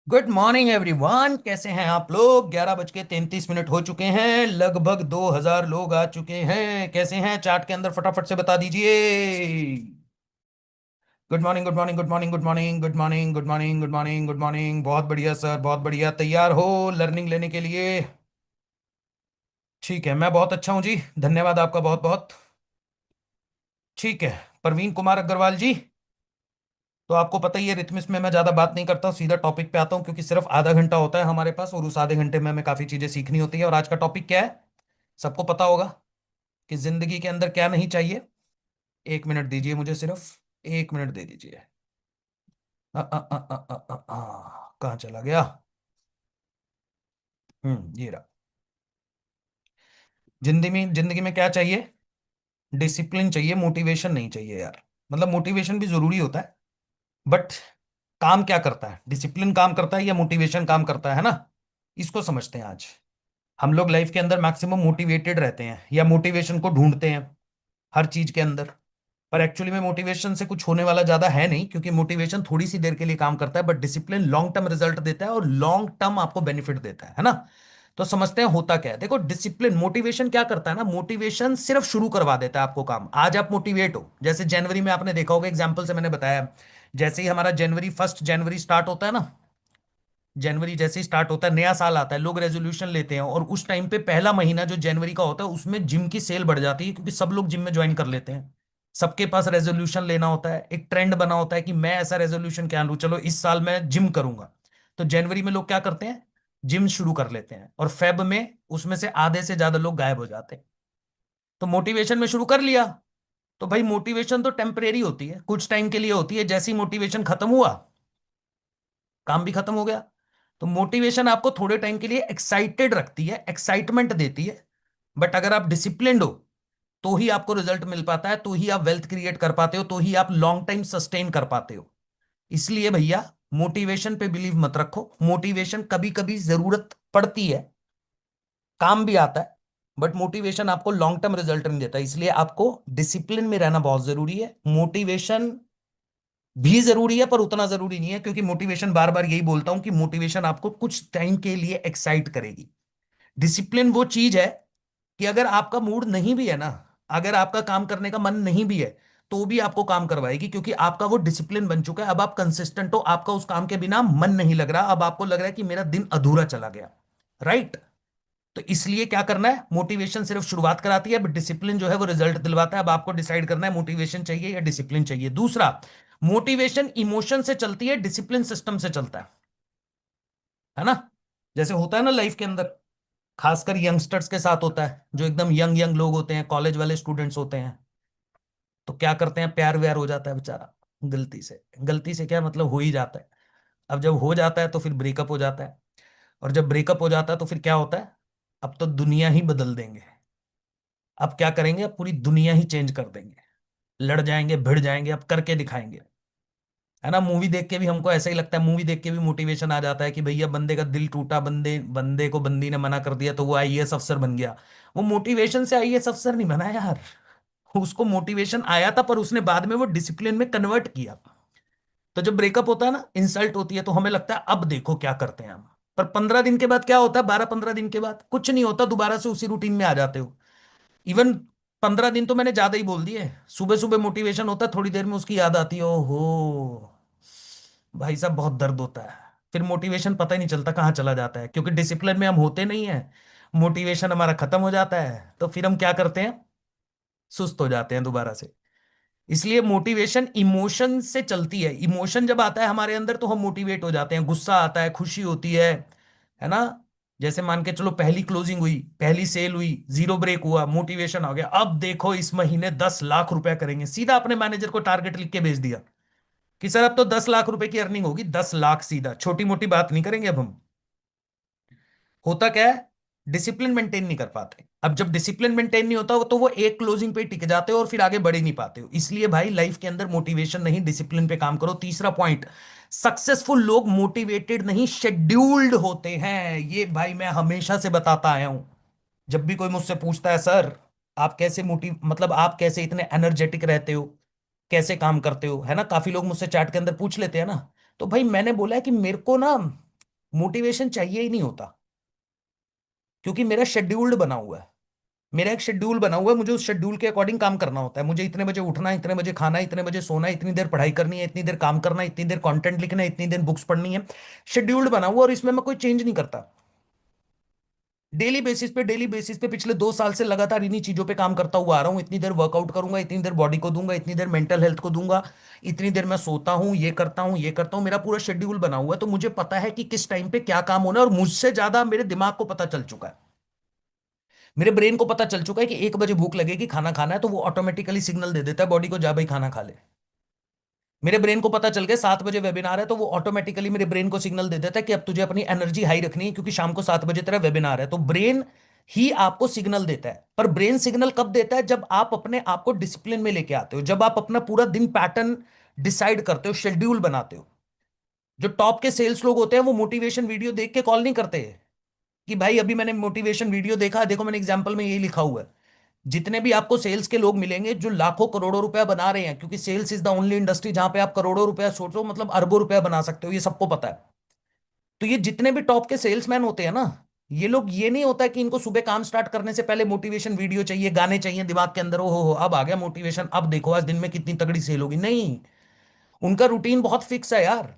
Good morning everyone. कैसे हैं आप लोग? 11:33 हो चुके हैं। लगभग 2,000 लोग आ चुके हैं। कैसे हैं चार्ट के अंदर? फटाफट से बता दीजिए। Good morning, good morning, good morning, good morning, good morning, good morning, good morning, good morning. बहुत बढ़िया सर, बहुत बढ़िया। तैयार हो लर्निंग लेने के लिए? ठीक है, मैं बहुत अच्छा हूं जी। धन्यवाद आपका बहुत बहुत। ठीक है। प्रवीण कुमार अग्रवाल जी। तो आपको पता ही है, रिथमिस में मैं ज्यादा बात नहीं करता हूँ, सीधा टॉपिक पे आता हूँ, क्योंकि सिर्फ आधा घंटा होता है हमारे पास और उस आधे घंटे में हमें काफी चीजें सीखनी होती है। और आज का टॉपिक क्या है? सबको पता होगा कि जिंदगी के अंदर क्या नहीं चाहिए। 1 मिनट दीजिए मुझे, सिर्फ 1 मिनट दे दीजिए। कहाँ चला गया? ये रहा। जिंदगी में क्या चाहिए? डिसिप्लिन चाहिए, मोटिवेशन नहीं चाहिए यार। मतलब मोटिवेशन भी जरूरी होता है, बट काम क्या करता है? डिसिप्लिन काम करता है या मोटिवेशन काम करता है ना? इसको समझते हैं आज। हम लोग लाइफ के अंदर मैक्सिमम मोटिवेटेड रहते हैं या मोटिवेशन को ढूंढते हैं हर चीज के अंदर। पर एक्चुअली में मोटिवेशन से कुछ होने वाला ज्यादा है नहीं, क्योंकि मोटिवेशन थोड़ी सी देर के लिए काम करता है, but discipline long term result देता है और लॉन्ग टर्म आपको बेनिफिट देता है ना? तो समझते हैं होता क्या है। देखो, डिसिप्लिन, मोटिवेशन क्या करता है ना, मोटिवेशन सिर्फ शुरू करवा देता है आपको काम। आज आप मोटिवेट हो, जैसे जनवरी में आपने देखा होगा, एग्जाम्पल से मैंने बताया। जैसे ही हमारा जनवरी, 1 जनवरी स्टार्ट होता है ना, जनवरी जैसे ही स्टार्ट होता है, नया साल आता है, लोग रेजोल्यूशन लेते हैं, और उस टाइम पे पहला महीना जो जनवरी का होता है उसमें जिम की सेल बढ़ जाती है, क्योंकि सब लोग जिम में ज्वाइन कर लेते हैं। सबके पास रेजोल्यूशन लेना होता है, एक ट्रेंड बना होता है कि मैं ऐसा रेजोल्यूशन क्या लूं, चलो इस साल मैं जिम करूंगा। तो जनवरी में लोग क्या करते हैं? जिम शुरू कर लेते हैं, और फेब में उसमें से आधे से ज्यादा लोग गायब हो जाते हैं। तो मोटिवेशन में शुरू कर लिया। तो भाई मोटिवेशन तो टेम्परेरी होती है, कुछ टाइम के लिए होती है। जैसे ही मोटिवेशन खत्म हुआ, काम भी खत्म हो गया। तो मोटिवेशन आपको थोड़े टाइम के लिए एक्साइटेड रखती है, एक्साइटमेंट देती है, बट अगर आप डिसिप्लिन्ड हो तो ही आपको रिजल्ट मिल पाता है, तो ही आप वेल्थ क्रिएट कर पाते हो, तो ही आप लॉन्ग टाइम सस्टेन कर पाते हो। इसलिए भैया, मोटिवेशन पे बिलीव मत रखो। मोटिवेशन कभी कभी जरूरत पड़ती है, काम भी आता है, बट मोटिवेशन आपको लॉन्ग टर्म रिजल्ट नहीं देता। इसलिए आपको डिसिप्लिन में रहना बहुत जरूरी है। मोटिवेशन भी जरूरी है, पर उतना जरूरी नहीं है, क्योंकि मोटिवेशन, बार बार यही बोलता हूं कि मोटिवेशन आपको कुछ टाइम के लिए एक्साइट करेगी। डिसिप्लिन वो चीज है कि अगर आपका मूड नहीं भी है ना, अगर आपका काम करने का मन नहीं भी है, तो भी आपको काम करवाएगी, क्योंकि आपका वो डिसिप्लिन बन चुका है। अब आप कंसिस्टेंट हो, आपका उस काम के बिना मन नहीं लग रहा, अब आपको लग रहा है कि मेरा दिन अधूरा चला गया। राइट? तो इसलिए क्या करना है, मोटिवेशन सिर्फ शुरुआत कराती है, बट डिसिप्लिन जो है वो रिजल्ट दिलवाता है। अब आपको डिसाइड करना है मोटिवेशन चाहिए या डिसिप्लिन चाहिए। दूसरा, मोटिवेशन इमोशन से चलती है, डिसिप्लिन सिस्टम से चलता है ना? जैसे होता है ना लाइफ के अंदर, खासकर यंगस्टर्स के साथ होता है, जो एकदम यंग यंग लोग होते हैं, कॉलेज वाले स्टूडेंट्स होते हैं। तो क्या करते हैं, प्यार व्यार हो जाता है बेचारा, गलती से। गलती से क्या मतलब, हो ही जाता है। अब जब हो जाता है तो फिर ब्रेकअप हो जाता है, और जब ब्रेकअप हो जाता है तो फिर क्या होता है? अब तो दुनिया ही बदल देंगे। अब क्या करेंगे, अब पूरी दुनिया ही चेंज कर देंगे। लड़ जाएंगे, भिड़ जाएंगे, अब करके दिखाएंगे। है ना? मूवी देख के भी हमको ऐसा ही लगता है, मूवी देख के भी मोटिवेशन आ जाता है कि भैया बंदे का दिल टूटा, बंदे बंदे को बंदी ने मना कर दिया तो वो आईएएस अफसर बन गया। वो मोटिवेशन से आईएएस अफसर नहीं बना यार। उसको मोटिवेशन आया था, पर उसने बाद में वो डिसिप्लिन में कन्वर्ट किया। तो जब ब्रेकअप होता है ना, इंसल्ट होती है, तो हमें लगता है अब देखो क्या करते हैं हम। पर 15 दिन के बाद क्या होता है, 12-15 दिन के बाद कुछ नहीं होता, दोबारा से उसी रूटीन में आ जाते हो। इवन 15 दिन तो मैंने ज्यादा ही बोल दिए। सुबह सुबह मोटिवेशन होता है, थोड़ी देर में उसकी याद आती है, ओहो भाई साहब बहुत दर्द होता है। फिर मोटिवेशन पता ही नहीं चलता कहाँ चला जाता है, क्योंकि डिसिप्लिन में हम होते नहीं है। मोटिवेशन हमारा खत्म हो जाता है, तो फिर हम क्या करते हैं, सुस्त हो जाते हैं दोबारा से। इसलिए मोटिवेशन इमोशन से चलती है। इमोशन जब आता है हमारे अंदर तो हम मोटिवेट हो जाते हैं, गुस्सा आता है, खुशी होती है ना? जैसे मान के चलो, पहली क्लोजिंग हुई, पहली सेल हुई, जीरो ब्रेक हुआ, मोटिवेशन आ गया, अब देखो इस महीने 10 लाख रुपया करेंगे। सीधा अपने मैनेजर को टारगेट लिख के भेज दिया कि सर अब तो 10 लाख रुपए की अर्निंग होगी, 10 लाख, सीधा। छोटी मोटी बात नहीं करेंगे अब हम। होता क्या है, डिसिप्लिन मेंटेन नहीं कर पाते। अब जब डिसिप्लिन मेंटेन नहीं होता तो वो एक क्लोजिंग पे टिक जाते हो और फिर आगे बढ़ ही नहीं पाते हो। इसलिए भाई लाइफ के अंदर मोटिवेशन नहीं, डिसिप्लिन पे काम करो। तीसरा पॉइंट, सक्सेसफुल लोग मोटिवेटेड नहीं, शेड्यूल्ड होते हैं। ये भाई मैं हमेशा से बताता आया हूं। जब भी कोई मुझसे पूछता है, सर आप कैसे मतलब आप कैसे इतने एनर्जेटिक रहते हो, कैसे काम करते हो, है ना? काफी लोग मुझसे चैट के अंदर पूछ लेते हैं ना। तो भाई मैंने बोला है कि मेरे को ना मोटिवेशन चाहिए ही नहीं होता, क्योंकि मेरा शेड्यूल्ड बना हुआ है। मेरा एक शेड्यूल बना हुआ है, मुझे उस शेड्यूल के अकॉर्डिंग काम करना होता है। मुझे इतने बजे उठना है, इतने बजे खाना है, इतने बजे सोना है, इतनी देर पढ़ाई करनी है, इतनी देर काम करना है, इतनी देर कंटेंट लिखना है, इतनी देर बुक्स पढ़नी है। शेड्यूल्ड बना हुआ, और इसमें मैं कोई चेंज नहीं करता। डेली बेसिस पे पिछले 2 साल से लगातार इन्हीं चीजों पे काम करता हुआ आ रहा हूँ। इतनी देर वर्कआउट करूंगा, इतनी देर बॉडी को दूंगा, इतनी देर मेंटल हेल्थ को दूंगा, इतनी देर मैं सोता हूँ, ये करता हूँ, ये करता हूँ। मेरा पूरा शेड्यूल बना हुआ है, तो मुझे पता है कि किस टाइम पे क्या काम होना है, और मुझसे ज्यादा मेरे दिमाग को पता चल चुका है। मेरे ब्रेन को पता चल चुका है कि 1 बजे भूख लगेगी, खाना खाना है, तो वो ऑटोमेटिकली सिग्नल दे देता है बॉडी को, जा भाई खाना खा ले। मेरे ब्रेन को पता चल गया 7 बजे वेबिनार है, तो वो ऑटोमेटिकली मेरे ब्रेन को सिग्नल दे देता है कि अब तुझे अपनी एनर्जी हाई रखनी है, क्योंकि शाम को 7 बजे तेरा वेबिनार है। तो ब्रेन ही आपको सिग्नल देता है। पर ब्रेन सिग्नल कब देता है? जब आप अपने आप को डिसिप्लिन में लेके आते हो, जब आप अपना पूरा दिन पैटर्न डिसाइड करते हो, शेड्यूल बनाते हो। जो टॉप के सेल्स लोग होते हैं, वो मोटिवेशन वीडियो देख के कॉल नहीं करते कि भाई अभी मैंने मोटिवेशन वीडियो देखा, देखो मैंने एग्जांपल में यही लिखा हुआ है। जितने भी आपको सेल्स के लोग मिलेंगे जो लाखों करोड़ों रुपया बना रहे हैं, क्योंकि sales is the only industry जहां पे आप करोड़ों रुपया, सोचो मतलब अरबों रुपया बना सकते हो, ये सबको पता है। तो ये जितने भी टॉप के सेल्समैन होते हैं ना, ये लोग, ये नहीं होता कि इनको सुबह काम स्टार्ट करने से पहले मोटिवेशन वीडियो चाहिए, गाने चाहिए दिमाग के अंदर, ओ हो अब आ गया मोटिवेशन, अब देखो आज दिन में कितनी तगड़ी सेल होगी। नहीं, उनका रूटीन बहुत फिक्स है यार।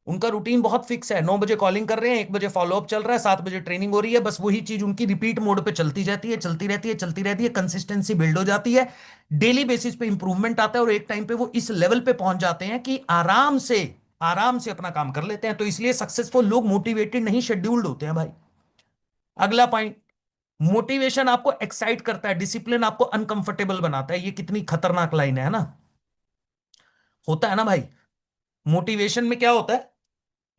उनका रूटीन बहुत फिक्स है। 9 बजे कॉलिंग कर रहे हैं, 1 बजे फॉलोअप चल रहा है, 7 बजे ट्रेनिंग हो रही है। बस वही चीज उनकी रिपीट मोड पे चलती जाती है, चलती रहती है, चलती रहती है। कंसिस्टेंसी बिल्ड हो जाती है, डेली बेसिस पे इंप्रूवमेंट आता है, और एक टाइम पे वो इस लेवल पे पहुंच जाते हैं कि आराम से अपना काम कर लेते हैं। तो इसलिए सक्सेसफुल लोग मोटिवेटेड नहीं, शेड्यूल्ड होते हैं भाई। अगला पॉइंट, मोटिवेशन आपको एक्साइट करता है, डिसिप्लिन आपको अनकंफर्टेबल बनाता है। ये कितनी खतरनाक लाइन है ना? होता है ना भाई? मोटिवेशन में क्या होता है?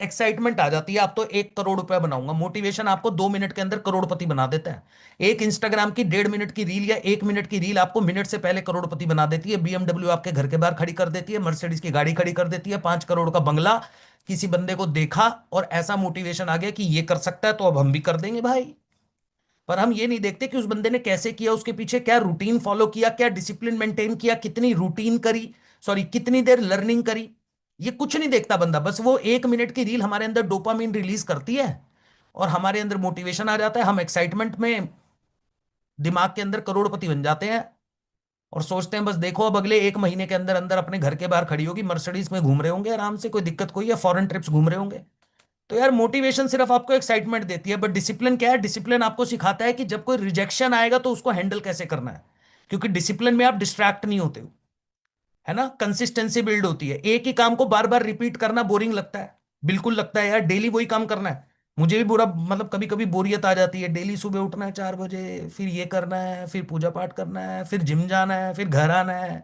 एक्साइटमेंट आ जाती है। आप तो 1 करोड़ रुपया बनाऊंगा, मोटिवेशन आपको 2 मिनट के अंदर करोड़पति बना देता है। एक इंस्टाग्राम की 1.5 मिनट की रील या 1 मिनट की रील आपको मिनट से पहले करोड़पति बना देती है। बीएमडब्ल्यू आपके घर के बाहर खड़ी कर देती है, मर्सिडीज की गाड़ी खड़ी कर देती है, 5 करोड़ का बंगला। किसी बंदे को देखा और ऐसा मोटिवेशन आ गया कि ये कर सकता है, तो अब हम भी कर देंगे भाई। पर हम ये नहीं देखते कि उस बंदे ने कैसे किया, उसके पीछे क्या रूटीन फॉलो किया, क्या डिसिप्लिन मेंटेन किया, कितनी रूटीन करी, सॉरी कितनी देर लर्निंग करी। ये कुछ नहीं देखता बंदा। बस वो 1 मिनट की रील हमारे अंदर डोपामिन रिलीज करती है, और हमारे अंदर मोटिवेशन आ जाता है। हम एक्साइटमेंट में दिमाग के अंदर करोड़पति बन जाते हैं, और सोचते हैं बस देखो अब अगले 1 महीने के अंदर अंदर अपने घर के बाहर खड़ी होगी, मर्सिडीज में घूम रहे होंगे आराम से, कोई दिक्कत कोई है, फॉरेन ट्रिप्स घूम रहे होंगे। तो यार मोटिवेशन सिर्फ आपको एक्साइटमेंट देती है, बट डिसिप्लिन क्या है? डिसिप्लिन आपको सिखाता है कि जब कोई रिजेक्शन आएगा तो उसको हैंडल कैसे करना है। क्योंकि डिसिप्लिन में आप डिस्ट्रैक्ट नहीं होते हो, है ना? कंसिस्टेंसी बिल्ड होती है। एक ही काम को बार बार रिपीट करना बोरिंग लगता है, बिल्कुल लगता है यार डेली वही काम करना है। मुझे भी बुरा, मतलब कभी कभी बोरियत आ जाती है। डेली सुबह उठना है 4 बजे, फिर ये करना है, फिर पूजा पाठ करना है, फिर जिम जाना है, फिर घर आना है।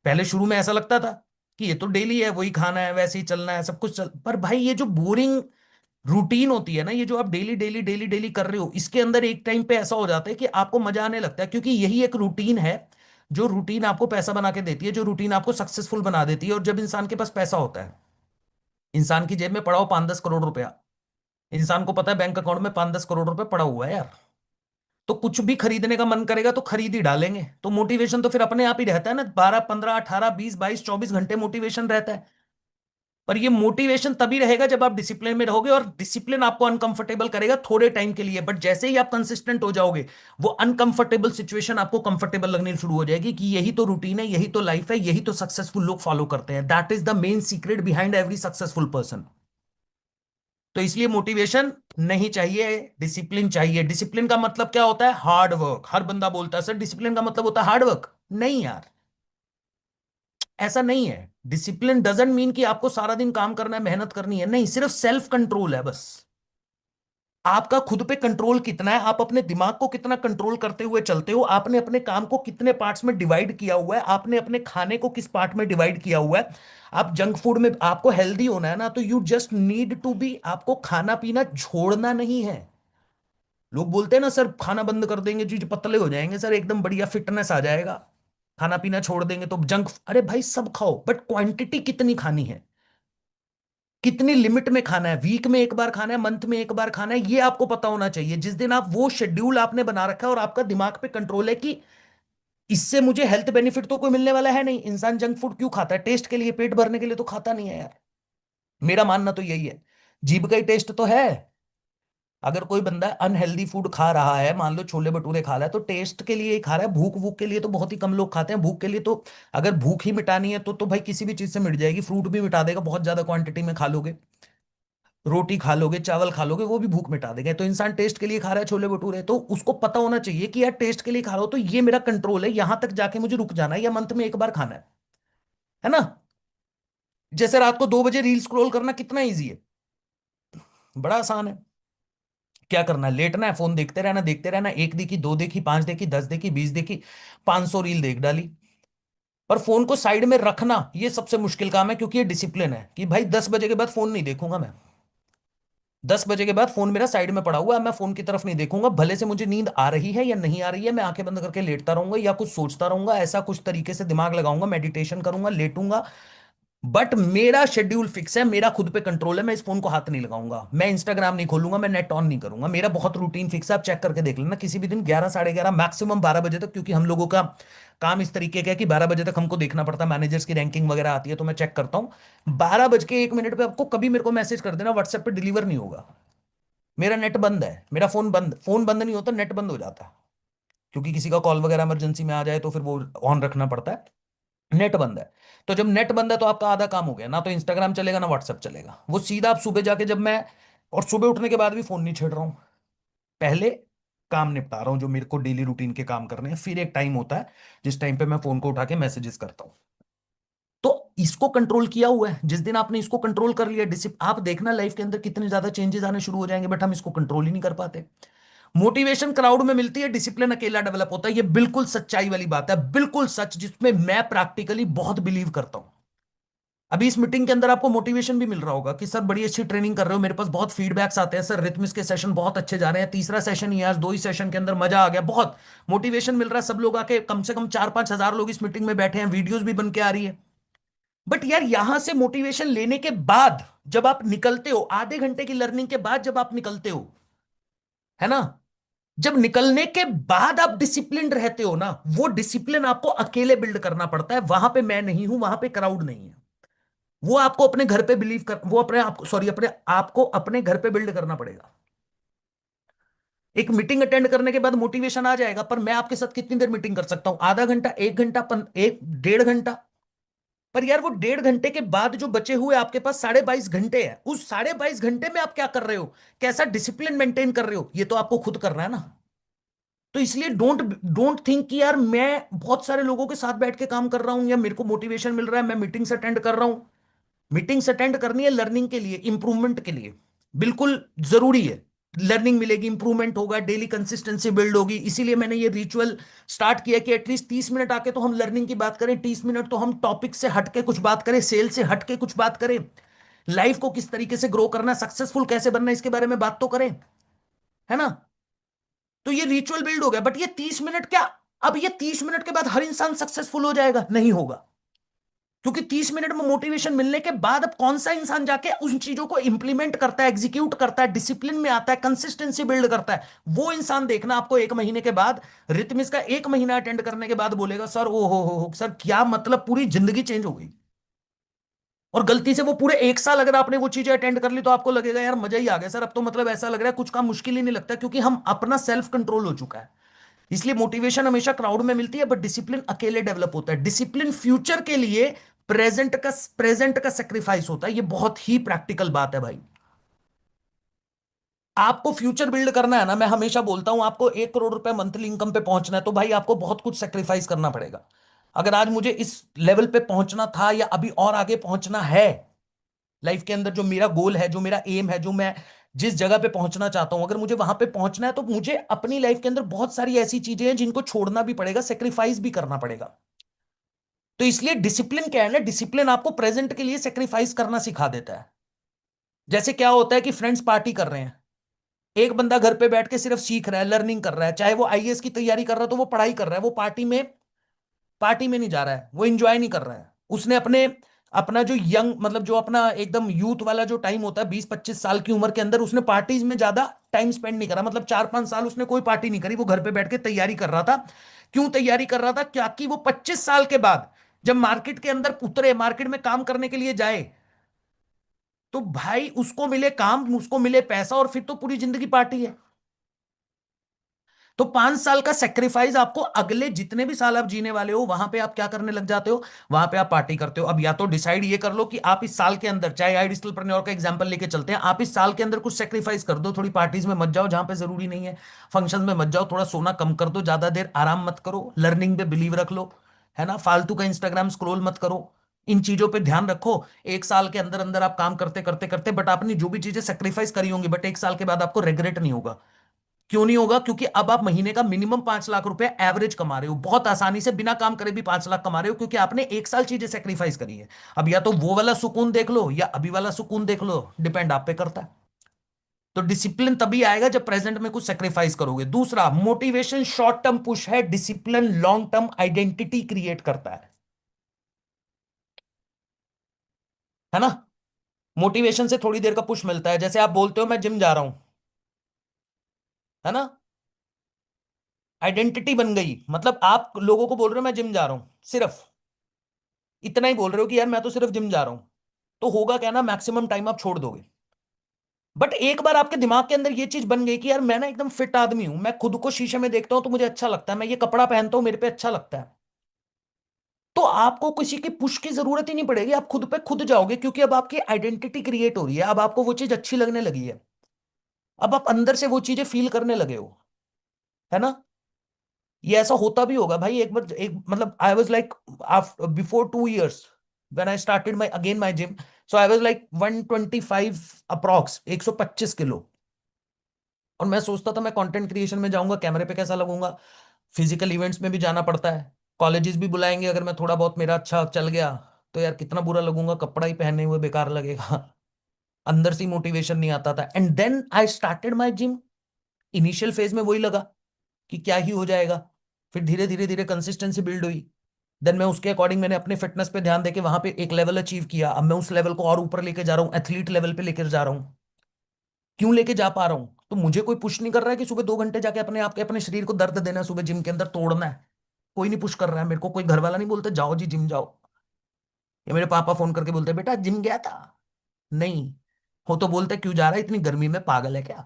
पहले शुरू में ऐसा लगता था कि ये तो डेली है, वही खाना है, वैसे ही चलना है, सब कुछ चल। पर भाई ये जो बोरिंग रूटीन होती है ना, ये जो आप डेली डेली डेली डेली कर रहे हो, इसके अंदर एक टाइम पे ऐसा हो जाता है कि आपको मजा आने लगता है, क्योंकि यही एक रूटीन है। जो रूटीन आपको पैसा बना के देती है, जो रूटीन आपको सक्सेसफुल बना देती है। और जब इंसान के पास पैसा होता है, इंसान की जेब में पड़ा हो 5-10 करोड़ रुपया, इंसान को पता है बैंक अकाउंट में 5-10 करोड़ रुपया पड़ा हुआ है यार, तो कुछ भी खरीदने का मन करेगा तो खरीद ही डालेंगे। तो मोटिवेशन तो फिर अपने आप ही रहता है ना, 12, 15, 18, 20, 22, 24 घंटे मोटिवेशन रहता है। पर ये मोटिवेशन तभी रहेगा जब आप डिसिप्लिन में रहोगे, और डिसिप्लिन आपको अनकंफर्टेबल करेगा थोड़े टाइम के लिए, बट जैसे ही आप कंसिस्टेंट हो जाओगे, वो अनकंफर्टेबल सिचुएशन आपको कंफर्टेबल लगनी शुरू हो जाएगी कि यही तो रूटीन है, यही तो लाइफ है, यही तो सक्सेसफुल लोग फॉलो करते हैं। That is the main secret behind every successful person. तो इसलिए मोटिवेशन नहीं चाहिए, डिसिप्लिन चाहिए। डिसिप्लिन का मतलब क्या होता है? Hard work. हर बंदा बोलता है सर डिसिप्लिन का मतलब होता है हार्ड वर्क। नहीं यार, ऐसा नहीं है। डिसिप्लिन डजंट मीन कि आपको सारा दिन काम करना है, मेहनत करनी है। नहीं, सिर्फ सेल्फ कंट्रोल है बस। आपका खुद पे कंट्रोल कितना है, आप अपने दिमाग को कितना कंट्रोल करते हुए चलते हो, आपने अपने काम को कितने पार्ट्स में डिवाइड किया हुआ है, आपने अपने खाने को किस पार्ट में डिवाइड किया हुआ है। आप जंक फूड में, आपको हेल्दी होना है ना, तो you just need to be, आपको खाना पीना छोड़ना नहीं है। लोग बोलते हैं ना सर खाना बंद कर देंगे जी पतले हो जाएंगे, सर एकदम बढ़िया फिटनेस आ जाएगा, खाना पीना छोड़ देंगे तो जंक। अरे भाई सब खाओ, बट क्वांटिटी कितनी खानी है, कितनी लिमिट में खाना है। वीक में एक बार खाना है, मंथ में एक बार खाना है, ये आपको पता होना चाहिए। जिस दिन आप, वो शेड्यूल आपने बना रखा है और आपका दिमाग पे कंट्रोल है कि इससे मुझे हेल्थ बेनिफिट तो कोई मिलने वाला है नहीं। इंसान जंक फूड क्यों खाता है? टेस्ट के लिए, पेट भरने के लिए तो खाता नहीं है यार। मेरा मानना तो यही है। जीभ का ही टेस्ट तो है। अगर कोई बंदा अनहेल्दी फूड खा रहा है, मान लो छोले भटूरे खा रहा है, तो टेस्ट के लिए ही खा रहा है, भूख भूख के लिए तो बहुत ही कम लोग खाते हैं। भूख के लिए तो अगर भूख ही मिटानी है तो भाई किसी भी चीज से मिट जाएगी। फ्रूट भी मिटा देगा, बहुत ज्यादा क्वांटिटी में खा लोगे, रोटी खा लोगे, चावल खा लोगे, वो भी भूख मिटा देंगे। तो इंसान टेस्ट के लिए खा रहा है छोले भटूरे, तो उसको पता होना चाहिए कि यार टेस्ट के लिए खा रहा हो तो ये मेरा कंट्रोल है, यहां तक जाके मुझे रुक जाना है, या मंथ में एक बार खाना है ना। जैसे रात को 2 बजे रील स्क्रॉल करना कितना ईजी है, बड़ा आसान है। क्या करना है, लेटना है, फोन देखते रहना, देखते रहना, एक देखी, दो देखी, पांच देखी, 10 देखी, 20 देखी, 500 रील देख डाली। पर फोन को साइड में रखना ये सबसे मुश्किल काम है, क्योंकि ये डिसिप्लिन है कि भाई 10 बजे के बाद फोन नहीं देखूंगा मैं। 10 बजे के बाद फोन मेरा साइड में पड़ा हुआ है, मैं फोन की तरफ नहीं देखूंगा, भले से मुझे नींद आ रही है या नहीं आ रही है, मैं आंखें बंद करके लेटता रहूंगा या कुछ सोचता रहूंगा, ऐसा कुछ तरीके से दिमाग लगाऊंगा, मेडिटेशन करूंगा, लेटूंगा। बट मेरा शेड्यूल फिक्स है, मेरा खुद पे कंट्रोल है, मैं इस फोन को हाथ नहीं लगाऊंगा, मैं इंस्टाग्राम नहीं खोलूंगा, मैं नेट ऑन नहीं करूंगा, मेरा बहुत रूटीन फिक्स है। आप चेक करके देख लेना किसी भी दिन, 11, 11:30, मैक्सिमम 12 बजे तक, क्योंकि हम लोगों का काम इस तरीके का है कि 12 बजे तक हमको देखना पड़ता है, मैनेजर्स की रैंकिंग वगैरह आती है, तो मैं चेक करता हूँ। 12 बज के 1 मिनट पे आपको कभी मेरे को मैसेज कर देना, व्हाट्सएप पे डिलीवर नहीं होगा। मेरा नेट बंद है, मेरा फोन बंद नहीं होता, नेट बंद हो जाता है, क्योंकि किसी का कॉल वगैरह इमरजेंसी में आ जाए तो फिर वो ऑन रखना पड़ता है। नेट बंद है। तो जब नेट बंद है तो आपका आधा काम हो गया, ना तो इंस्टाग्राम चलेगा ना व्हाट्सएप चलेगा, वो सीधा आप सुबह जाके जब मैं, और सुबह उठने के बाद भी फोन नहीं छेड़ रहा हूं, पहले काम निपटा रहा हूं जो मेरे को डेली रूटीन के काम करने हैं, फिर एक टाइम होता है जिस टाइम पे मैं फोन को उठा के मैसेजेस करता हूं। तो इसको कंट्रोल किया हुआ है, जिस दिन आपने इसको कंट्रोल कर लिया, डिसिप्लिन, आप देखना लाइफ के अंदर कितने ज्यादा चेंजेस आने शुरू हो जाएंगे, बट हम इसको कंट्रोल ही नहीं कर पाते। मोटिवेशन क्राउड में मिलती है, डिसिप्लिन अकेला डेवलप होता है, ये बिल्कुल सच्चाई वाली बात है, बिल्कुल सच, जिसमें मैं प्रैक्टिकली बहुत बिलीव करता हूं। अभी इस मीटिंग के अंदर आपको मोटिवेशन भी मिल रहा होगा कि सर बड़ी अच्छी ट्रेनिंग कर रहे हो, मेरे पास बहुत फीडबैक्स आते हैं, सर रिथमिस के सेशन बहुत अच्छे जा रहे हैं, तीसरा सेशन ही है आज, 2 ही सेशन के अंदर मजा आ गया, बहुत मोटिवेशन मिल रहा है, सब लोग आके, कम से कम 4-5 हजार लोग इस मीटिंग में बैठे हैं, वीडियोस भी बन के आ रही है। बट यार यहां से मोटिवेशन लेने के बाद जब आप निकलते हो, आधे घंटे की लर्निंग के बाद जब आप निकलते हो, है ना, जब निकलने के बाद आप डिसिप्लिन रहते हो ना, वो डिसिप्लिन आपको अकेले बिल्ड करना पड़ता है, वहां पे मैं नहीं हूं, वहां पे क्राउड नहीं है। वो आपको अपने घर पे बिलीव कर, वो अपने आप, सॉरी, अपने आपको अपने घर पे बिल्ड करना पड़ेगा। एक मीटिंग अटेंड करने के बाद मोटिवेशन आ जाएगा, पर मैं आपके साथ कितनी देर मीटिंग कर सकता हूं, आधा घंटा, 1 घंटा, 1 डेढ़ घंटा। पर यार वो 1.5 घंटे के बाद जो बचे हुए आपके पास 22.5 घंटे हैं, उस 22.5 घंटे में आप क्या कर रहे हो, कैसा डिसिप्लिन मेंटेन कर रहे हो, ये तो आपको खुद करना है ना। तो इसलिए डोंट डोंट थिंक कि यार मैं बहुत सारे लोगों के साथ बैठ के काम कर रहा हूं या मेरे को मोटिवेशन मिल रहा है, मैं मीटिंग्स अटेंड कर रहा हूं। मीटिंग्स अटेंड करनी है लर्निंग के लिए, इंप्रूवमेंट के लिए, बिल्कुल जरूरी है। लर्निंग मिलेगी, इंप्रूवमेंट होगा, डेली कंसिस्टेंसी बिल्ड होगी, इसीलिए मैंने ये रिचुअल स्टार्ट किया कि एटलीस्ट 30 मिनट आके तो हम लर्निंग की बात करें, 30 मिनट तो हम टॉपिक से हटके कुछ बात करें, सेल से हटके कुछ बात करें, लाइफ को किस तरीके से ग्रो करना, सक्सेसफुल कैसे बनना, इसके बारे में बात तो करें, है ना। तो ये रिचुअल बिल्ड हो गया, बट ये 30 मिनट क्या, अब ये 30 मिनट के बाद हर इंसान सक्सेसफुल हो जाएगा, नहीं होगा। क्योंकि 30 मिनट में मोटिवेशन मिलने के बाद अब कौन सा इंसान जाके उन चीजों को इंप्लीमेंट करता है, एग्जीक्यूट करता है, डिसिप्लिन में आता है, कंसिस्टेंसी बिल्ड करता है, वो इंसान देखना आपको 1 महीने के बाद, रितमिस का 1 महीना अटेंड करने के बाद बोलेगा, सर ओ हो सर, क्या मतलब, पूरी जिंदगी चेंज हो गई। और गलती से वो पूरे 1 साल अगर आपने वो चीजें अटेंड कर ली तो आपको लगेगा यार मजा ही आ गया सर, अब तो मतलब ऐसा लग रहा है कुछ काम मुश्किल ही नहीं लगता, क्योंकि हम अपना सेल्फ कंट्रोल हो चुका है। इसलिए मोटिवेशन हमेशा क्राउड में मिलती है, बट डिसिप्लिन अकेले डेवलप होता है। डिसिप्लिन फ्यूचर के लिए प्रेजेंट का सेक्रीफाइस होता है, ये बहुत ही प्रैक्टिकल बात है भाई। आपको फ्यूचर बिल्ड करना है ना, मैं हमेशा बोलता हूं, आपको 1 करोड़ रुपए मंथली इनकम पे पहुंचना है तो भाई आपको बहुत कुछ सेक्रीफाइस करना पड़ेगा। अगर आज मुझे इस लेवल पे पहुंचना था या अभी और आगे पहुंचना है लाइफ के अंदर, जो मेरा गोल है, जो मेरा एम है, जो मैं जिस जगह पे पहुंचना चाहता हूं, अगर मुझे वहां पे पहुंचना है तो मुझे अपनी लाइफ के अंदर बहुत सारी ऐसी चीजें हैं जिनको छोड़ना भी पड़ेगा, सेक्रीफाइस भी करना पड़ेगा। तो इसलिए डिसिप्लिन क्या है ना, डिसिप्लिन आपको प्रेजेंट के लिए सेक्रीफाइस करना सिखा देता है। जैसे क्या होता है कि फ्रेंड्स पार्टी कर रहे हैं, एक बंदा घर पे बैठ के सिर्फ सीख रहा है, लर्निंग कर रहा है, चाहे वो आईएएस की तैयारी कर रहा है तो वो पढ़ाई कर रहा है, वो पार्टी में नहीं जा रहा है, वो एंजॉय नहीं कर रहा है, उसने अपने अपना जो यंग, मतलब जो अपना एकदम यूथ वाला जो टाइम होता है, 20-25 साल की उम्र के अंदर, उसने पार्टीज में ज्यादा टाइम स्पेंड नहीं करा, मतलब 4-5 साल उसने कोई पार्टी नहीं करी, वो घर पे बैठ के तैयारी कर रहा था। क्यों तैयारी कर रहा था, क्या कि वो 25 साल के बाद जब मार्केट के अंदर उतरे, मार्केट में काम करने के लिए जाए, तो भाई उसको मिले काम, उसको मिले पैसा, और फिर तो पूरी जिंदगी पार्टी है। तो 5 साल का सेक्रीफाइस आपको अगले जितने भी साल आप जीने वाले हो वहां पे आप क्या करने लग जाते हो, वहां पे आप पार्टी करते हो। अब या तो डिसाइड ये कर लो कि आप इस साल के अंदर, चाहे आई डिजिटलप्रेन्योर का एग्जांपल लेके चलते हैं, आप इस साल के अंदर कुछ सेक्रीफाइस कर दो, थोड़ी पार्टीज में मत जाओ जहां पे जरूरी नहीं है, फंक्शन में मत जाओ, थोड़ा सोना कम कर दो, ज्यादा देर आराम मत करो, लर्निंग पे बिलीव रख लो, है ना, फालतू का इंस्टाग्राम स्क्रॉल मत करो, इन चीजों पे ध्यान रखो। एक साल के अंदर अंदर आप काम करते करते करते, बट आपने जो भी चीजें सेक्रीफाइस करी होंगी, बट एक साल के बाद आपको रिग्रेट नहीं होगा। क्यों नहीं होगा? क्योंकि अब आप महीने का मिनिमम 5 लाख रुपए एवरेज कमा रहे हो, बहुत आसानी से बिना काम करे भी 5 लाख कमा रहे हो, क्योंकि आपने एक साल चीजें सेक्रीफाइस करी है। अब या तो वो वाला सुकून देख लो या अभी वाला सुकून देख लो, डिपेंड आप पे करता है। तो डिसिप्लिन तभी आएगा जब प्रेजेंट में कुछ सेक्रीफाइस करोगे। दूसरा, मोटिवेशन शॉर्ट टर्म पुश है, discipline long term identity create करता है ना। मोटिवेशन से थोड़ी देर का पुश मिलता है, जैसे आप बोलते हो मैं जिम जा रहा हूं, है ना, आइडेंटिटी बन गई, मतलब आप लोगों को बोल रहे हो मैं जिम जा रहा हूं, सिर्फ इतना ही बोल रहे हो कि यार मैं तो सिर्फ जिम जा रहा हूं, तो होगा क्या ना, मैक्सिमम टाइम आप छोड़ दोगे। बट एक बार आपके दिमाग के अंदर ये चीज बन गई कि यार मैं ना एकदम फिट आदमी हूं, मैं खुद को शीशे में देखता हूं तो मुझे अच्छा लगता है, मैं ये कपड़ा पहनता हूं मेरे पे अच्छा लगता है, तो आपको किसी की पुश की जरूरत ही नहीं पड़ेगी, आप खुद पे खुद जाओगे, क्योंकि अब आपकी आइडेंटिटी क्रिएट हो रही है, अब आपको वो चीज अच्छी लगने लगी है, अब आप अंदर से वो चीजें फील करने लगे हो, है ना। ये ऐसा होता भी होगा भाई, एक बार एक मतलब I was like before 2 years when I started my again my gym, so I was like 125 approx, 125 kilo. और मैं सोचता था मैं कंटेंट क्रिएशन में जाऊंगा, कैमरे पे कैसा लगूंगा, फिजिकल इवेंट्स में भी जाना पड़ता है, कॉलेजेस भी बुलाएंगे, अगर मैं थोड़ा बहुत मेरा अच्छा चल गया तो यार कितना बुरा लगूंगा, कपड़ा ही पहने हुए बेकार लगेगा। अंदर से मोटिवेशन नहीं आता था, and then I started my gym. Initial phase में वही लगा कि क्या ही हो जाएगा, फिर धीरे धीरे धीरे कंसिस्टेंसी बिल्ड हुई, देन मैं उसके अकॉर्डिंग मैंने अपने फिटनेस पे ध्यान देके वहां पे एक लेवल अचीव किया, अब मैं उस लेवल को और ऊपर लेके जा रहा हूँ, एथलीट लेवल पे लेकर जा रहा हूँ। क्यों लेके जा पा रहा हूँ? तो मुझे कोई पुश नहीं कर रहा है कि सुबह 2 घंटे जाके अपने आप के अपने शरीर को दर्द देना है, सुबह जिम के अंदर तोड़ना है। कोई नहीं पुश कर रहा है मेरे को, कोई घर वाला नहीं बोलते जाओ जी जिम जाओ, या मेरे पापा फोन करके बोलते बेटा जिम गया था, नहीं, हो तो बोलते क्यों जा रहा है इतनी गर्मी में, पागल है क्या,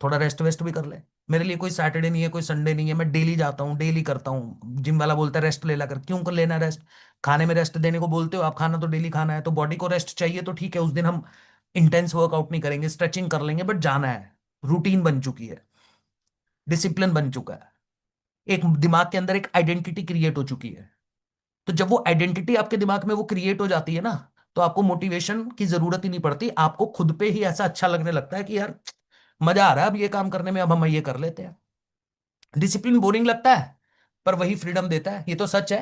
थोड़ा रेस्ट वेस्ट भी कर ले। मेरे लिए कोई सैटरडे नहीं है, कोई संडे नहीं है, मैं डेली जाता हूँ, डेली करता हूँ। जिम वाला बोलता है रेस्ट ले ला कर, क्यों कर लेना रेस्ट? खाने में रेस्ट देने को बोलते हो आप, खाना तो डेली खाना है, तो बॉडी को रेस्ट चाहिए तो ठीक है, उस दिन हम इंटेंस वर्कआउट नहीं करेंगे, स्ट्रेचिंग कर लेंगे, बट जाना है। रूटीन बन चुकी है, डिसिप्लिन बन चुका है, एक दिमाग के अंदर एक आइडेंटिटी क्रिएट हो चुकी है। तो जब वो आइडेंटिटी आपके दिमाग में वो क्रिएट हो जाती है ना, तो आपको मोटिवेशन की जरूरत ही नहीं पड़ती, आपको खुद पे ही ऐसा अच्छा लगने लगता है कि यार मजा आ रहा है अब ये काम करने में, अब हम ये कर लेते हैं। डिसिप्लिन बोरिंग लगता है, पर वही फ्रीडम देता है, ये तो सच है,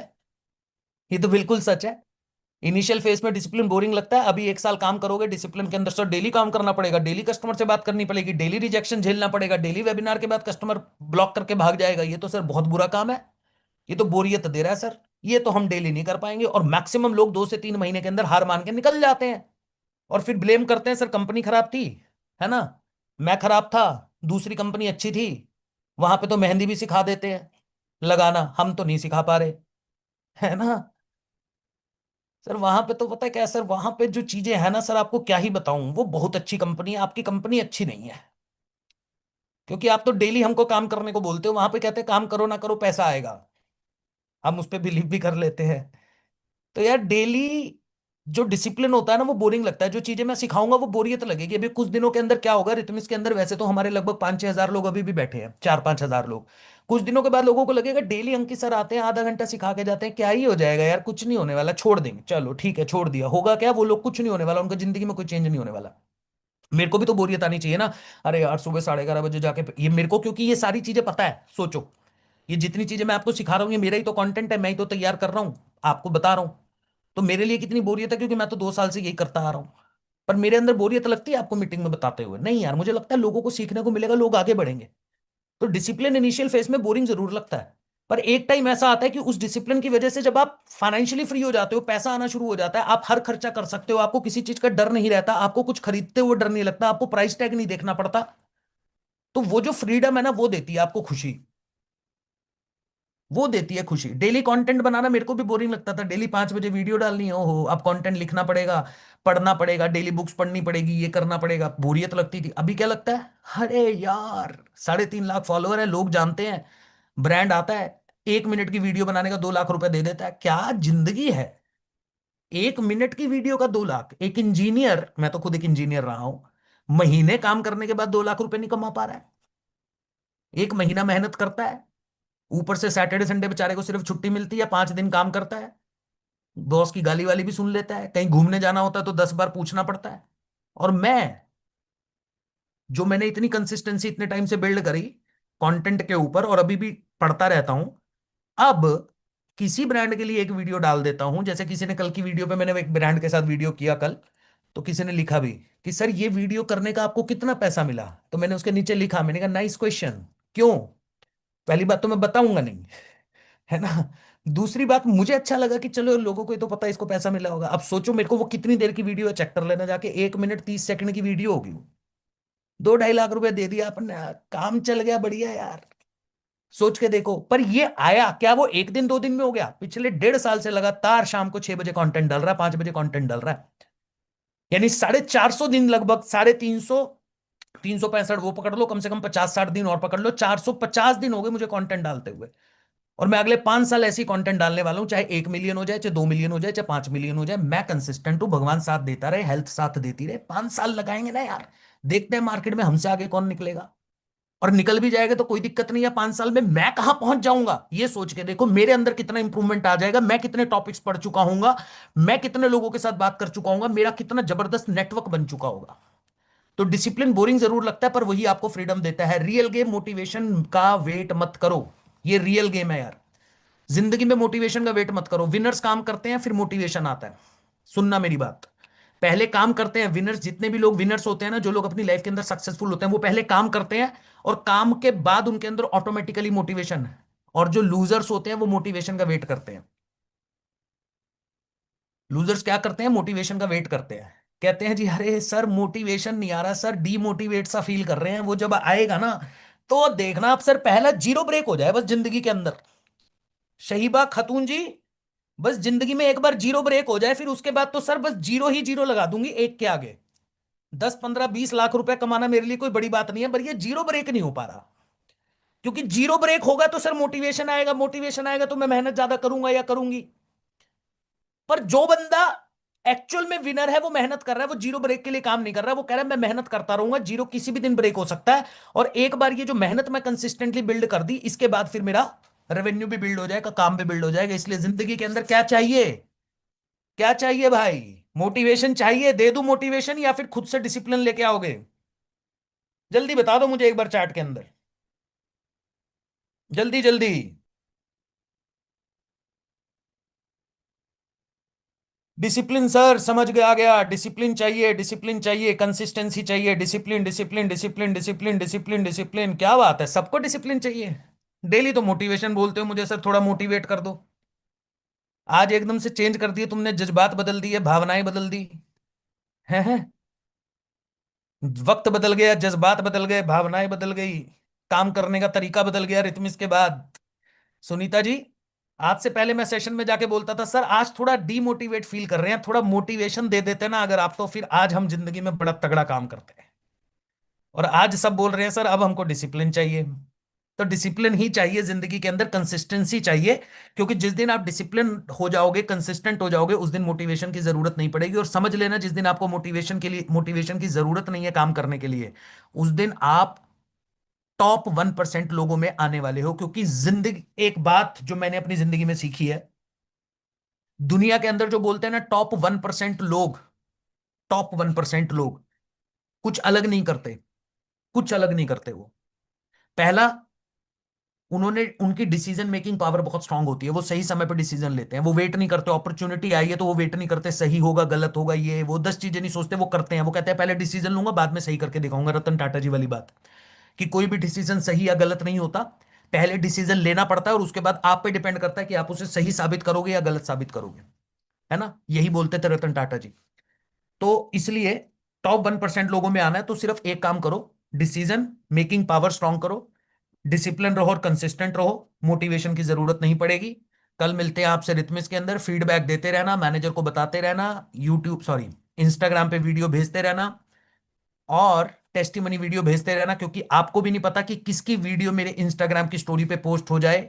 ये तो बिल्कुल सच है। इनिशियल फेज में डिसिप्लिन बोरिंग लगता है, अभी एक साल काम करोगे डिसिप्लिन के अंदर, सर डेली काम करना पड़ेगा, डेली कस्टमर से बात करनी पड़ेगी, डेली रिजेक्शन झेलना पड़ेगा, डेली वेबिनार के बाद कस्टमर ब्लॉक करके भाग जाएगा, ये तो सर बहुत बुरा काम है, ये तो बोरियत दे रहा है सर, ये तो हम डेली नहीं कर पाएंगे। और मैक्सिमम लोग 2 से 3 महीने के अंदर हार मान के निकल जाते हैं, और फिर ब्लेम करते हैं सर कंपनी खराब थी, है ना, मैं खराब था, दूसरी कंपनी अच्छी थी, वहां पे तो मेहंदी भी सिखा देते हैं लगाना, हम तो नहीं सिखा पा रहे, है ना। सर वहां पे तो पता है क्या है सर, वहां पे जो चीजें है ना सर, आपको क्या ही बताऊं, वो बहुत अच्छी कंपनी है, आपकी कंपनी अच्छी नहीं है, क्योंकि आप तो डेली हमको काम करने को बोलते हो, वहां पे कहते हैं काम करो ना करो पैसा आएगा, हम उस पर बिलीव भी कर लेते हैं। तो यार डेली जो डिसिप्लिन होता है ना वो बोरिंग लगता है, जो चीजें मैं सिखाऊंगा वो बोरियत लगेगी। अभी कुछ दिनों के अंदर क्या होगा, रितमिस के अंदर वैसे तो हमारे लगभग 5-6 हजार लोग अभी भी बैठे हैं, 4-5 हजार लोग, कुछ दिनों के बाद लोगों को लगेगा डेली अंकित सर आते हैं आधा घंटा सिखा के जाते हैं, क्या ही हो जाएगा यार, कुछ नहीं होने वाला, छोड़ देंगे, चलो ठीक है छोड़ दिया, होगा क्या, वो लोग कुछ नहीं होने वाला, उनका जिंदगी में कोई चेंज नहीं होने वाला। मेरे को भी तो बोरियत आनी चाहिए ना, अरे यार सुबह 11:30 बजे जाके ये मेरे को, क्योंकि ये सारी चीजें पता है, सोचो, ये जितनी चीजें मैं आपको सिखा रहा हूँ ये मेरा ही तो कंटेंट है, मैं ही तो तैयार कर रहा हूँ, आपको बता रहा हूँ, तो मेरे लिए कितनी बोरियत है, क्योंकि मैं तो 2 साल से यही करता आ रहा हूँ। पर मेरे अंदर बोरियत लगती है आपको मीटिंग में बताते हुए? नहीं यार, मुझे लगता है लोगों को सीखने को मिलेगा, लोग आगे बढ़ेंगे। तो डिसिप्लिन इनिशियल फेज में बोरिंग जरूर लगता है, पर एक टाइम ऐसा आता है कि उस डिसिप्लिन की वजह से जब आप फाइनेंशियली फ्री हो जाते हो, पैसा आना शुरू हो जाता है, आप हर खर्चा कर सकते हो, आपको किसी चीज का डर नहीं रहता, आपको कुछ खरीदते हुए डर नहीं लगता, आपको प्राइस टैग नहीं देखना पड़ता, तो वो जो फ्रीडम है ना वो देती है आपको खुशी। वो देती है खुशी। डेली कंटेंट बनाना मेरे को भी बोरिंग लगता था, डेली 5 बजे वीडियो डालनी है, ओहो अब कंटेंट लिखना पड़ेगा, पढ़ना पड़ेगा, डेली बुक्स पढ़नी पड़ेगी, ये करना पड़ेगा, बोरियत लगती थी। अभी क्या लगता है, अरे यार 3.5 लाख फॉलोअर है, लोग जानते हैं, ब्रांड आता है, 1 मिनट की वीडियो बनाने का 2 लाख रुपए दे देता है, क्या जिंदगी है। 1 मिनट की वीडियो का 2 लाख, एक इंजीनियर, मैं तो खुद एक इंजीनियर रहा हूं, महीने काम करने के बाद 2 लाख रुपए नहीं कमा पा रहा है। एक महीना मेहनत करता है, ऊपर से सैटरडे संडे बेचारे को सिर्फ छुट्टी मिलती है, 5 दिन काम करता है, बॉस की गाली वाली भी सुन लेता है, कहीं घूमने जाना होता है तो 10 बार पूछना पड़ता है। और मैं, जो मैंने इतनी कंसिस्टेंसी इतने टाइम से बिल्ड करी कंटेंट के ऊपर, और अभी भी पढ़ता रहता हूं, अब किसी ब्रांड के लिए एक वीडियो डाल देता हूं। जैसे किसी ने कल की वीडियो पे, मैंने एक ब्रांड के साथ वीडियो किया कल, तो किसी ने लिखा भी कि सर ये वीडियो करने का आपको कितना पैसा मिला, तो मैंने उसके नीचे लिखा, मैंने कहा नाइस क्वेश्चन। क्यों? पहली बात तो मैं बताऊंगा नहीं, है ना। दूसरी बात, मुझे अच्छा लगा कि चलो लोगों को ये तो पता है इसको पैसा मिला होगा। अब सोचो मेरे को वो कितनी देर की वीडियो है, चेक कर लेना जाके, 1 मिनट 30 सेकंड की वीडियो होगी वो। 2-2.5 लाख रुपए दे दिया अपन ने, काम चल गया बढ़िया यार। सोच के देखो, पर ये आया क्या, वो एक दिन 2 दिन में हो गया? पिछले 1.5 साल से लगातार शाम को 6 बजे कंटेंट डल रहा है, 5 बजे कंटेंट डल रहा है, यानी 450 दिन, लगभग 350, 365 वो पकड़ लो, कम से कम 50-60 दिन और पकड़ लो, 450 दिन हो गए मुझे कंटेंट डालते हुए। और मैं अगले 5 साल ऐसी कंटेंट डालने वाला हूं, चाहे 1 मिलियन हो जाए, चाहे 2 मिलियन हो जाए, चाहे 5 मिलियन हो जाए, मैं कंसिस्टेंट हूं, भगवान साथ देता रहे, हेल्थ साथ देती रहे, 5 साल लगाएंगे ना यार। देखते हैं मार्केट में हमसे आगे कौन निकलेगा, और निकल भी जाएगा तो कोई दिक्कत नहीं है, 5 साल में मैं कहां पहुंच जाऊंगा, ये सोच के देखो मेरे अंदर कितना इंप्रूवमेंट आ जाएगा, मैं कितने टॉपिक्स पढ़ चुका हूंगा, मैं कितने लोगों के साथ बात कर चुका हूंगा, मेरा कितना जबरदस्त नेटवर्क बन चुका होगा। तो डिसिप्लिन बोरिंग जरूर लगता है, पर वही आपको फ्रीडम देता है। रियल गेम मोटिवेशन का वेट मत करो, ये रियल गेम है यार। जिंदगी में मोटिवेशन का वेट मत करो। विनर्स काम करते हैं फिर मोटिवेशन आता है। सुनना मेरी बात, पहले काम करते हैं विनर्स, जितने भी लोग विनर्स होते हैं ना, जो लोग अपनी लाइफ के अंदर सक्सेसफुल होते हैं, वो पहले काम करते हैं, और काम के बाद उनके अंदर ऑटोमेटिकली मोटिवेशन है। और जो लूजर्स होते हैं वो मोटिवेशन का वेट करते हैं। लूजर्स क्या करते हैं, मोटिवेशन का वेट करते हैं, कहते हैं जी अरे सर मोटिवेशन नहीं आ रहा सर, डीमोटिवेट सा फील कर रहे हैं, वो जब आएगा ना तो देखना आप सर, पहला जीरो ब्रेक हो जाए बस जिंदगी के अंदर। शहीबा खातून जी, बस जिंदगी में एक बार जीरो ब्रेक हो जाए, फिर उसके बाद तो सर बस जीरो ही जीरो लगा दूंगी एक के आगे। 10 15 20 लाख रुपए कमाना मेरे लिए कोई बड़ी बात नहीं है, पर ये जीरो ब्रेक नहीं हो पा रहा। क्योंकि जीरो ब्रेक होगा तो सर मोटिवेशन आएगा, मोटिवेशन आएगा तो मैं मेहनत ज्यादा करूंगा या करूंगी। पर जो बंदा एक्चुअल में विनर है, वो मेहनत कर रहा है, वो जीरो ब्रेक के लिए काम नहीं कर रहा है, वो कह रहा है मैं मेहनत करता रहूंगा, जीरो किसी भी दिन ब्रेक हो सकता है। और एक बार ये जो मेहनत मैं कंसिस्टेंटली बिल्ड कर दी, इसके बाद फिर मेरा रेवेन्यू भी बिल्ड हो जाएगा, काम भी बिल्ड हो जाएगा। इसलिए जिंदगी के अंदर क्या चाहिए, क्या चाहिए भाई? मोटिवेशन चाहिए, दे दूं मोटिवेशन, या फिर खुद से डिसिप्लिन लेके आओगे? जल्दी बता दो मुझे एक बार चैट के अंदर, जल्दी जल्दी। डिसिप्लिन सर, समझ गया, आ गया, डिसिप्लिन चाहिए, डिसिप्लिन चाहिए, कंसिस्टेंसी चाहिए, discipline discipline discipline discipline discipline discipline, क्या बात है, सबको डिसिप्लिन चाहिए। डेली तो मोटिवेशन बोलते हो मुझे, सर थोड़ा मोटिवेट कर दो। आज एकदम से चेंज कर दिए तुमने, जज्बात बदल दिए, भावनाएं बदल दी, हैं? वक्त बदल गया, जज्बात बदल गए, भावनाएं बदल गई, काम करने का तरीका बदल गया रितम इसके बाद। सुनीता जी, आज से पहले मैं सेशन में जाके बोलता था सर आज थोड़ा डीमोटिवेट फील कर रहे हैं, थोड़ा मोटिवेशन दे देते ना अगर आप, तो फिर आज हम जिंदगी में बड़ा तगड़ा काम करते हैं। और आज सब बोल रहे हैं सर अब हमको डिसिप्लिन चाहिए। तो डिसिप्लिन ही चाहिए जिंदगी के अंदर, कंसिस्टेंसी चाहिए। क्योंकि जिस दिन आप डिसिप्लिन हो जाओगे, कंसिस्टेंट हो जाओगे, उस दिन मोटिवेशन की जरूरत नहीं पड़ेगी। और समझ लेना, जिस दिन आपको मोटिवेशन की जरूरत नहीं है काम करने के लिए, उस दिन आप टॉप 1% लोगों में आने वाले हो। क्योंकि जिंदगी, एक बात जो मैंने अपनी जिंदगी में सीखी है, दुनिया के अंदर जो बोलते हैं ना टॉप 1% लोग, टॉप 1% लोग कुछ अलग नहीं करते, कुछ अलग नहीं करते वो। पहला, उन्होंने, उनकी डिसीजन मेकिंग पावर बहुत स्ट्रांग होती है, वो सही समय पर डिसीजन लेते हैं, वो वेट नहीं करते, अपॉर्चुनिटी आई है तो वो वेट नहीं करते सही होगा गलत होगा, ये वो 10 चीजें नहीं सोचते, वो करते हैं। वो कहते हैं पहले डिसीजन लूंगा बाद में सही करके दिखाऊंगा, रतन टाटा जी वाली बात, कि कोई भी डिसीजन सही या गलत नहीं होता, पहले डिसीजन लेना पड़ता है और उसके बाद आप पे डिपेंड करता है कि आप उसे सही साबित करोगे या गलत साबित करोगे, है ना। यही बोलते थे रतन टाटा जी। तो इसलिए टॉप 1% लोगों में आना है तो सिर्फ एक काम करो, डिसीजन मेकिंग पावर स्ट्रांग करो, डिसिप्लिन रहो और कंसिस्टेंट रहो, मोटिवेशन की जरूरत नहीं पड़ेगी। कल मिलते हैं आपसे रिथमिस के अंदर। फीडबैक देते रहना, मैनेजर को बताते रहना, यूट्यूब सॉरी इंस्टाग्राम पे वीडियो भेजते रहना, और टेस्टिमनी वीडियो भेजते रहना, क्योंकि आपको भी नहीं पता कि किसकी वीडियो मेरे इंस्टाग्राम की स्टोरी पे पोस्ट हो जाए।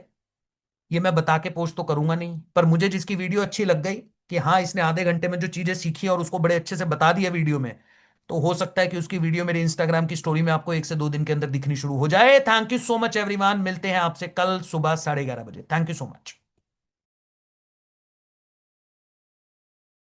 ये मैं बता के पोस्ट तो करूंगा नहीं, पर मुझे जिसकी वीडियो अच्छी लग गई कि हाँ इसने आधे घंटे में जो चीजें सीखी और उसको बड़े अच्छे से बता दिया वीडियो में, तो हो सकता है कि उसकी वीडियो मेरे इंस्टाग्राम की स्टोरी में आपको 1 से 2 दिन के अंदर दिखनी शुरू हो जाए। Thank you so much everyone, मिलते हैं आपसे कल सुबह 11:30 बजे। Thank you so much.